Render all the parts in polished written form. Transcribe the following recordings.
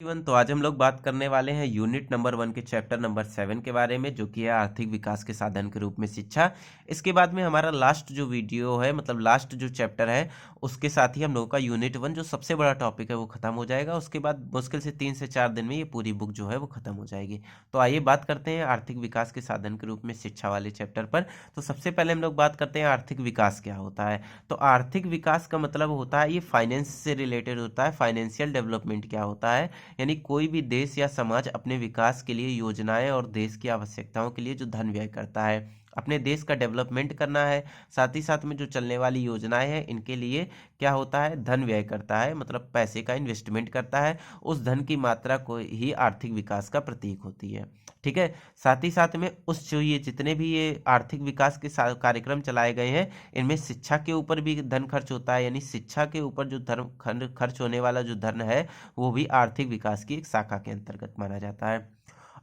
Even तो आज हम लोग बात करने वाले हैं यूनिट नंबर 1 के चैप्टर नंबर 7 के बारे में, जो कि है आर्थिक विकास के साधन के रूप में शिक्षा। इसके बाद में हमारा लास्ट जो वीडियो है, मतलब लास्ट जो चैप्टर है, उसके साथ ही हम लोगों का यूनिट 1 जो सबसे बड़ा टॉपिक है वो खत्म हो जाएगा। उसके बाद मुश्किल से 3 से 4 दिन में ये पूरी बुक जो है वो खत्म हो जाएगी। तो आइए बात करते हैं आर्थिक विकास के साधन के रूप में शिक्षा वाले चैप्टर पर। तो सबसे पहले हम लोग बात करते हैं आर्थिक विकास क्या होता है। तो आर्थिक विकास का मतलब होता है, ये फाइनेंस से रिलेटेड होता है। फाइनेंशियल डेवलपमेंट क्या होता है, यानी कोई भी देश या समाज अपने विकास के लिए योजनाएं और देश की आवश्यकताओं के लिए जो धन व्यय करता है, अपने देश का डेवलपमेंट करना है, साथ ही साथ में जो चलने वाली योजनाएं हैं इनके लिए क्या होता है, धन व्यय करता है, मतलब पैसे का इन्वेस्टमेंट करता है। उस धन की मात्रा को ही आर्थिक विकास का प्रतीक होती है। ठीक है। साथ ही साथ में उस जो ये जितने भी ये आर्थिक विकास के कार्यक्रम चलाए गए हैं, इनमें शिक्षा के ऊपर भी धन खर्च होता है, यानी शिक्षा के ऊपर जो धन खर्च होने वाला जो धन है वो भी आर्थिक विकास की एक शाखा के अंतर्गत माना जाता है।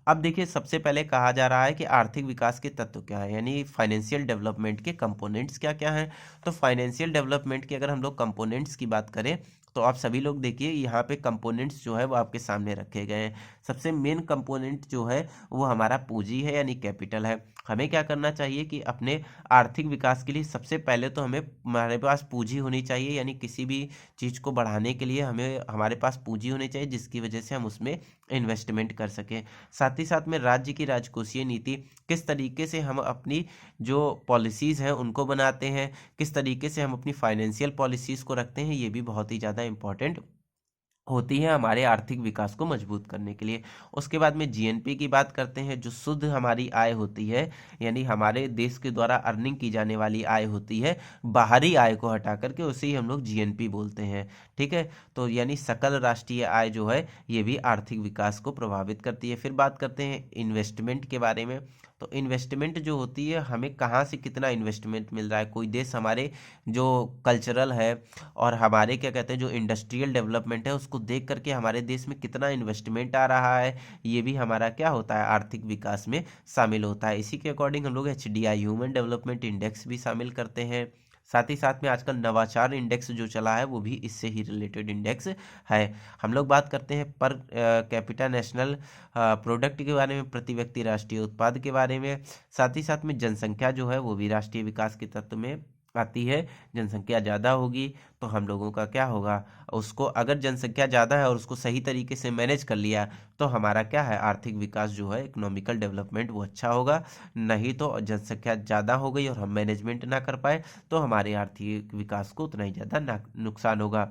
अब देखिए, सबसे पहले कहा जा रहा है कि आर्थिक विकास के तत्व क्या है, यानी फाइनेंशियल डेवलपमेंट के कंपोनेंट्स क्या क्या हैं। तो फाइनेंशियल डेवलपमेंट के अगर हम लोग कंपोनेंट्स की बात करें, तो आप सभी लोग देखिए यहाँ पे कंपोनेंट्स जो है वो आपके सामने रखे गए हैं। सबसे मेन कंपोनेंट जो है वो हमारा पूंजी है, यानी कैपिटल है। हमें क्या करना चाहिए कि अपने आर्थिक विकास के लिए सबसे पहले तो हमारे पास पूंजी होनी चाहिए, यानी किसी भी चीज़ को बढ़ाने के लिए हमें हमारे पास पूंजी होनी चाहिए, जिसकी वजह से हम उसमें इन्वेस्टमेंट कर सकें। साथ ही साथ में राज्य की राजकोषीय नीति, किस तरीके से हम अपनी जो पॉलिसीज़ हैं उनको बनाते हैं, किस तरीके से हम अपनी फाइनेंशियल पॉलिसीज़ को रखते हैं, ये भी बहुत ही ज़्यादा इंपॉर्टेंट होती है हमारे आर्थिक विकास को मजबूत करने के लिए। उसके बाद में जीएनपी की बात करते हैं, जो शुद्ध हमारी आय होती है, यानी हमारे देश के द्वारा अर्निंग की जाने वाली आय होती है, बाहरी आय को हटा करके उसे ही हम लोग जीएनपी बोलते हैं। ठीक है। तो यानी सकल राष्ट्रीय आय जो है ये भी आर्थिक विकास को प्रभावित करती है। फिर बात करते हैं इन्वेस्टमेंट के बारे में। तो इन्वेस्टमेंट जो होती है, हमें कहाँ से कितना इन्वेस्टमेंट मिल रहा है। कोई देश हमारे जो कल्चरल है और हमारे क्या कहते हैं जो इंडस्ट्रियल डेवलपमेंट है उसको देख करके हमारे देश में कितना इन्वेस्टमेंट आ रहा है, ये भी हमारा क्या होता है, आर्थिक विकास में शामिल होता है। इसी के अकॉर्डिंग हम लोग HDI ह्यूमन डेवलपमेंट इंडेक्स भी शामिल करते हैं। साथ ही साथ में आजकल नवाचार इंडेक्स जो चला है वो भी इससे ही रिलेटेड इंडेक्स है। हम लोग बात करते हैं पर कैपिटा नेशनल प्रोडक्ट के बारे में, प्रति व्यक्ति राष्ट्रीय उत्पाद के बारे में। साथ ही साथ में जनसंख्या जो है वो भी राष्ट्रीय विकास के तत्व में आती है। जनसंख्या ज़्यादा होगी तो हम लोगों का क्या होगा, उसको अगर जनसंख्या ज़्यादा है और उसको सही तरीके से मैनेज कर लिया तो हमारा क्या है, आर्थिक विकास जो है, इकोनॉमिकल डेवलपमेंट वो अच्छा होगा। नहीं तो जनसंख्या ज़्यादा हो गई और हम मैनेजमेंट ना कर पाए तो हमारे आर्थिक विकास को उतना ही ज़्यादा नुकसान होगा।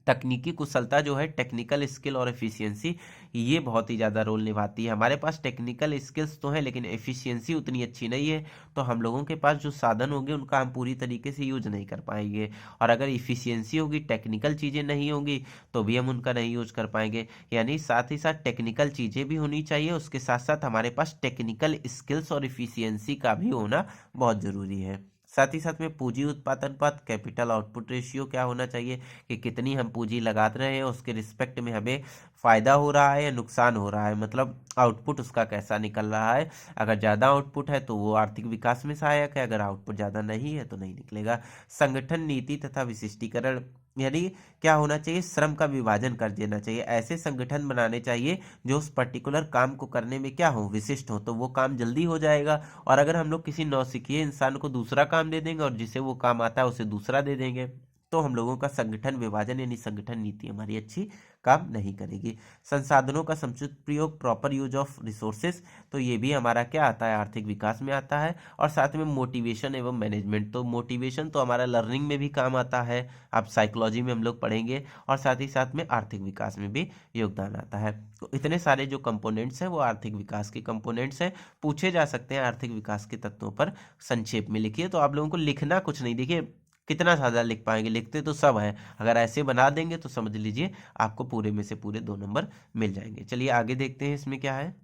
तकनीकी कुशलता जो है, टेक्निकल स्किल और एफिशिएंसी, ये बहुत ही ज़्यादा रोल निभाती है। हमारे पास टेक्निकल स्किल्स तो है लेकिन एफिशिएंसी उतनी अच्छी नहीं है, तो हम लोगों के पास जो साधन होंगे उनका हम पूरी तरीके से यूज नहीं कर पाएंगे। और अगर एफिशिएंसी होगी, टेक्निकल चीज़ें नहीं होंगी, तो भी हम उनका नहीं यूज कर पाएंगे। यानी साथ ही साथ टेक्निकल चीज़ें भी होनी चाहिए, उसके साथ साथ हमारे पास टेक्निकल स्किल्स और एफिशिएंसी का भी होना बहुत ज़रूरी है। साथ ही साथ में पूंजी उत्पादन अनुपात, कैपिटल आउटपुट रेशियो क्या होना चाहिए, कि कितनी हम पूंजी लगा रहे हैं, उसके रिस्पेक्ट में हमें फ़ायदा हो रहा है या नुकसान हो रहा है, मतलब आउटपुट उसका कैसा निकल रहा है। अगर ज़्यादा आउटपुट है तो वो आर्थिक विकास में सहायक है, अगर आउटपुट ज़्यादा नहीं है तो नहीं निकलेगा। संगठन नीति तथा विशिष्टीकरण, यानी क्या होना चाहिए, श्रम का विभाजन कर देना चाहिए। ऐसे संगठन बनाने चाहिए जो उस पर्टिकुलर काम को करने में क्या हो, विशिष्ट हो, तो वो काम जल्दी हो जाएगा। और अगर हम लोग किसी नौसिखिए इंसान को दूसरा काम दे देंगे और जिसे वो काम आता है उसे दूसरा दे देंगे, तो हम लोगों का संगठन विभाजन यानी संगठन नीति हमारी अच्छी काम नहीं करेगी। संसाधनों का समुचित प्रयोग, प्रॉपर यूज ऑफ रिसोर्सेज, तो ये भी हमारा क्या आता है, आर्थिक विकास में आता है। और साथ में मोटिवेशन एवं मैनेजमेंट, तो मोटिवेशन तो हमारा लर्निंग में भी काम आता है, आप साइकोलॉजी में हम लोग पढ़ेंगे, और साथ ही साथ में आर्थिक विकास में भी योगदान आता है। तो इतने सारे जो कंपोनेंट्स हैं वो आर्थिक विकास के कंपोनेंट्स हैं, पूछे जा सकते हैं आर्थिक विकास के तत्वों पर संक्षेप में लिखिए। तो आप लोगों को लिखना कुछ नहीं, देखिए कितना ज़्यादा लिख पाएंगे, लिखते तो सब है, अगर ऐसे बना देंगे तो समझ लीजिए आपको पूरे में से पूरे 2 नंबर मिल जाएंगे। चलिए आगे देखते हैं इसमें क्या है।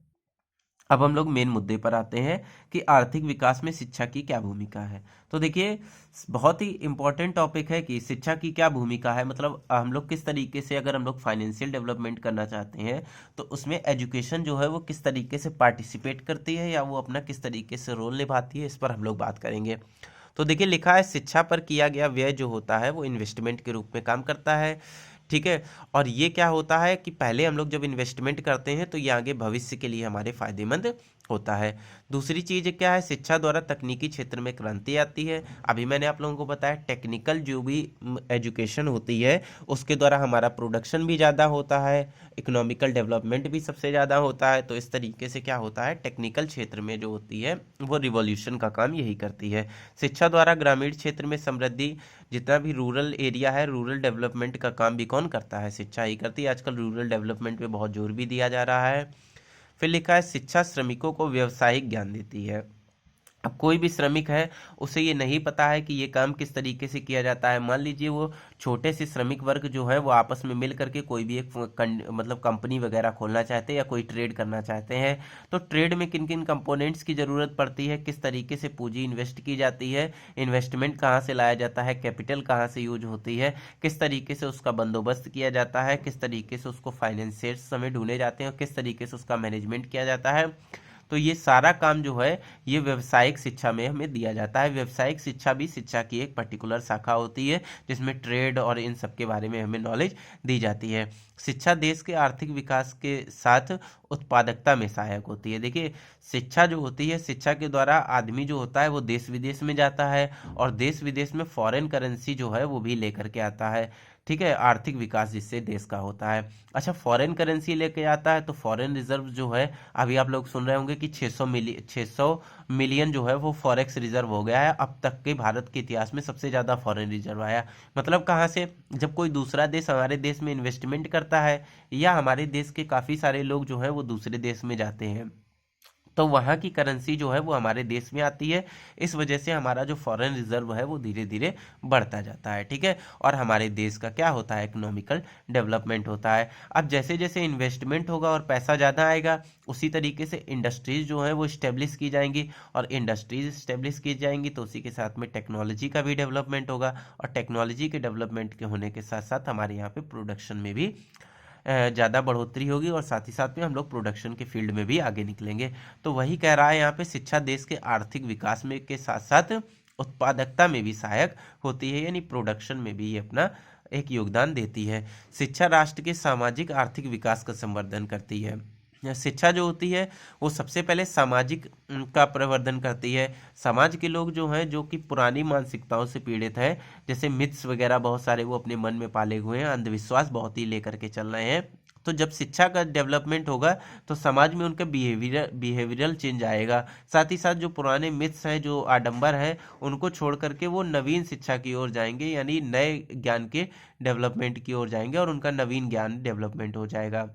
अब हम लोग मेन मुद्दे पर आते हैं कि आर्थिक विकास में शिक्षा की क्या भूमिका है। तो देखिए, बहुत ही इंपॉर्टेंट टॉपिक है कि शिक्षा की क्या भूमिका है, मतलब हम लोग किस तरीके से, अगर हम लोग फाइनेंशियल डेवलपमेंट करना चाहते हैं तो उसमें एजुकेशन जो है वो किस तरीके से पार्टिसिपेट करती है या वो अपना किस तरीके से रोल निभाती है, इस पर हम लोग बात करेंगे। तो देखिए, लिखा है शिक्षा पर किया गया व्यय जो होता है वो इन्वेस्टमेंट के रूप में काम करता है। ठीक है। और ये क्या होता है कि पहले हम लोग जब इन्वेस्टमेंट करते हैं तो ये आगे भविष्य के लिए हमारे फायदेमंद होता है। दूसरी चीज़ क्या है, शिक्षा द्वारा तकनीकी क्षेत्र में क्रांति आती है। अभी मैंने आप लोगों को बताया टेक्निकल जो भी एजुकेशन होती है उसके द्वारा हमारा प्रोडक्शन भी ज़्यादा होता है, इकोनॉमिकल डेवलपमेंट भी सबसे ज़्यादा होता है। तो इस तरीके से क्या होता है, टेक्निकल क्षेत्र में जो होती है वो रिवॉल्यूशन का काम यही करती है। शिक्षा द्वारा ग्रामीण क्षेत्र में समृद्धि, जितना भी रूरल एरिया है रूरल डेवलपमेंट का काम भी कौन करता है, शिक्षा ही करती है। आजकल रूरल डेवलपमेंट पे बहुत जोर भी दिया जा रहा है। फिर लिखा है शिक्षा श्रमिकों को व्यावसायिक ज्ञान देती है। अब कोई भी श्रमिक है उसे ये नहीं पता है कि ये काम किस तरीके से किया जाता है। मान लीजिए वो छोटे से श्रमिक वर्ग जो है वो आपस में मिल करके कोई भी एक मतलब कंपनी वगैरह खोलना चाहते हैं या कोई ट्रेड करना चाहते हैं, तो ट्रेड में किन किन कंपोनेंट्स की ज़रूरत पड़ती है, किस तरीके से पूंजी इन्वेस्ट की जाती है, इन्वेस्टमेंट कहाँ से लाया जाता है, कैपिटल कहाँ से यूज होती है, किस तरीके से उसका बंदोबस्त किया जाता है, किस तरीके से उसको फाइनेंसियर्स हमें ढूंढे जाते हैं और किस तरीके से उसका मैनेजमेंट किया जाता है, तो ये सारा काम जो है ये व्यावसायिक शिक्षा में हमें दिया जाता है। व्यावसायिक शिक्षा भी शिक्षा की एक पर्टिकुलर शाखा होती है जिसमें ट्रेड और इन सब के बारे में हमें नॉलेज दी जाती है। शिक्षा देश के आर्थिक विकास के साथ उत्पादकता में सहायक होती है। देखिए शिक्षा जो होती है, शिक्षा के द्वारा आदमी जो होता है वो देश विदेश में जाता है और देश विदेश में फॉरेन करेंसी जो है वो भी लेकर के आता है। ठीक है, आर्थिक विकास जिससे देश का होता है। अच्छा, फॉरेन करेंसी लेके आता है तो फॉरेन रिजर्व जो है, अभी आप लोग सुन रहे होंगे कि 600 मिलियन जो है वो फॉरेक्स रिजर्व हो गया है। अब तक के भारत के इतिहास में सबसे ज़्यादा फॉरेन रिजर्व आया। मतलब कहाँ से, जब कोई दूसरा देश हमारे देश में इन्वेस्टमेंट करता है या हमारे देश के काफ़ी सारे लोग जो है वो दूसरे देश में जाते हैं तो वहाँ की करेंसी जो है वो हमारे देश में आती है। इस वजह से हमारा जो फॉरेन रिजर्व है वो धीरे धीरे बढ़ता जाता है। ठीक है, और हमारे देश का क्या होता है, इकोनॉमिकल डेवलपमेंट होता है। अब जैसे जैसे इन्वेस्टमेंट होगा और पैसा ज़्यादा आएगा उसी तरीके से इंडस्ट्रीज जो है वो इस्टेब्लिश की जाएंगी और इंडस्ट्रीज इस्टेब्लिश की जाएंगी तो उसी के साथ में टेक्नोलॉजी का भी डेवलपमेंट होगा और टेक्नोलॉजी के डेवलपमेंट के होने के साथ साथ हमारे यहाँ पे प्रोडक्शन में भी ज़्यादा बढ़ोतरी होगी और साथ ही साथ में हम लोग प्रोडक्शन के फील्ड में भी आगे निकलेंगे। तो वही कह रहा है यहाँ पे, शिक्षा देश के आर्थिक विकास में के साथ साथ उत्पादकता में भी सहायक होती है, यानी प्रोडक्शन में भी ये अपना एक योगदान देती है। शिक्षा राष्ट्र के सामाजिक आर्थिक विकास का संवर्धन करती है। शिक्षा जो होती है वो सबसे पहले सामाजिक का प्रवर्धन करती है। समाज के लोग जो हैं जो कि पुरानी मानसिकताओं से पीड़ित है, जैसे मिथ्स वगैरह बहुत सारे वो अपने मन में पाले हुए हैं, अंधविश्वास बहुत ही लेकर के चल रहे हैं। तो जब शिक्षा का डेवलपमेंट होगा तो समाज में उनका बिहेवियरल चेंज आएगा। साथ ही साथ जो पुराने मिथ्स हैं, जो आडंबर है, उनको छोड़ करके वो नवीन शिक्षा की ओर जाएंगे, यानी नए ज्ञान के डेवलपमेंट की ओर जाएंगे और उनका नवीन ज्ञान डेवलपमेंट हो जाएगा।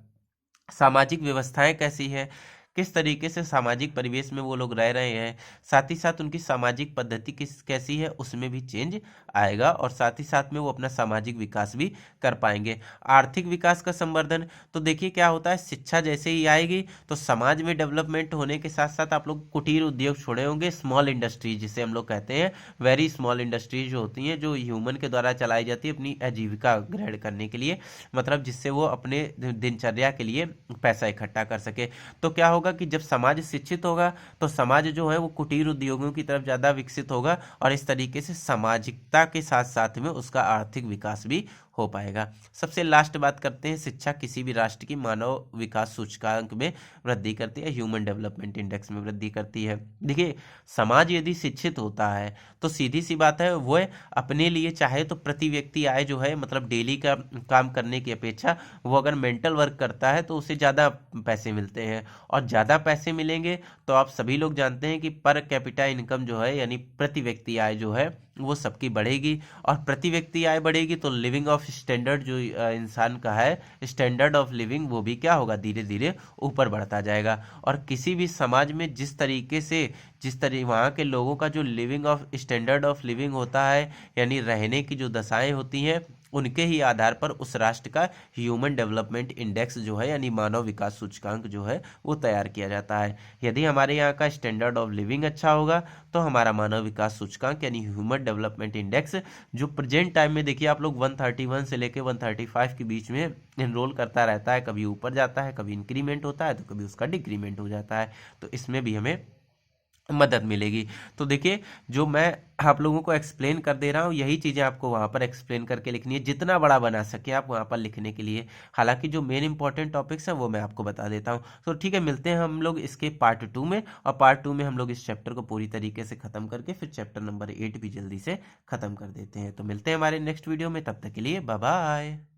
सामाजिक व्यवस्थाएं कैसी है, किस तरीके से सामाजिक परिवेश में वो लोग रह रहे हैं, साथ ही साथ उनकी सामाजिक पद्धति किस कैसी है उसमें भी चेंज आएगा और साथ ही साथ में वो अपना सामाजिक विकास भी कर पाएंगे। आर्थिक विकास का संवर्धन, तो देखिए क्या होता है, शिक्षा जैसे ही आएगी तो समाज में डेवलपमेंट होने के साथ साथ आप लोग कुटीर उद्योग छोड़े होंगे, स्मॉल इंडस्ट्रीज जिसे हम लोग कहते हैं, वेरी स्मॉल इंडस्ट्रीज जो होती हैं जो ह्यूमन के द्वारा चलाई जाती है अपनी आजीविका ग्रहण करने के लिए, मतलब जिससे वो अपने दिनचर्या के लिए पैसा इकट्ठा कर सके। तो क्या होगा कि जब समाज शिक्षित होगा तो समाज जो है वो कुटीर उद्योगों की तरफ ज़्यादा विकसित होगा और इस तरीके से सामाजिकता के साथ साथ में उसका आर्थिक विकास भी हो पाएगा। सबसे लास्ट बात करते हैं, शिक्षा किसी भी राष्ट्र की मानव विकास सूचकांक में वृद्धि करती है, ह्यूमन डेवलपमेंट इंडेक्स में वृद्धि करती है। देखिए समाज यदि शिक्षित होता है तो सीधी सी बात है वो अपने लिए चाहे तो प्रति व्यक्ति आय जो है, मतलब डेली का काम करने की अपेक्षा वो अगर मेंटल वर्क करता है तो उसे ज़्यादा पैसे मिलते हैं और ज़्यादा पैसे मिलेंगे तो आप सभी लोग जानते हैं कि पर कैपिटा इनकम जो है यानी प्रति व्यक्ति आय जो है वो सबकी बढ़ेगी और प्रति व्यक्ति आय बढ़ेगी तो लिविंग ऑफ स्टैंडर्ड जो इंसान का है, स्टैंडर्ड ऑफ लिविंग, वो भी क्या होगा, धीरे धीरे ऊपर बढ़ता जाएगा। और किसी भी समाज में जिस तरीके से वहाँ के लोगों का जो living of standard of living होता है यानी रहने की जो दशाएं होती हैं उनके ही आधार पर उस राष्ट्र का ह्यूमन डेवलपमेंट इंडेक्स जो है यानी मानव विकास सूचकांक जो है वो तैयार किया जाता है। यदि हमारे यहाँ का स्टैंडर्ड ऑफ लिविंग अच्छा होगा तो हमारा मानव विकास सूचकांक यानी ह्यूमन डेवलपमेंट इंडेक्स जो प्रेजेंट टाइम में देखिए आप लोग 131 से लेके 135 के बीच में इनरोल करता रहता है, कभी ऊपर जाता है, कभी इंक्रीमेंट होता है तो कभी उसका डिक्रीमेंट हो जाता है। तो इसमें भी हमें मदद मिलेगी। तो देखिए, जो मैं आप लोगों को एक्सप्लेन कर दे रहा हूँ, यही चीज़ें आपको वहाँ पर एक्सप्लेन करके लिखनी है, जितना बड़ा बना सके आप वहाँ पर लिखने के लिए। हालांकि जो मेन इंपॉर्टेंट टॉपिक्स हैं वो मैं आपको बता देता हूँ। तो ठीक है, मिलते हैं हम लोग इसके पार्ट 2 में, और पार्ट 2 में हम लोग इस चैप्टर को पूरी तरीके से ख़त्म करके फिर चैप्टर नंबर 8 भी जल्दी से ख़त्म कर देते हैं। तो मिलते हैं हमारे नेक्स्ट वीडियो में, तब तक के लिए बाय बाय।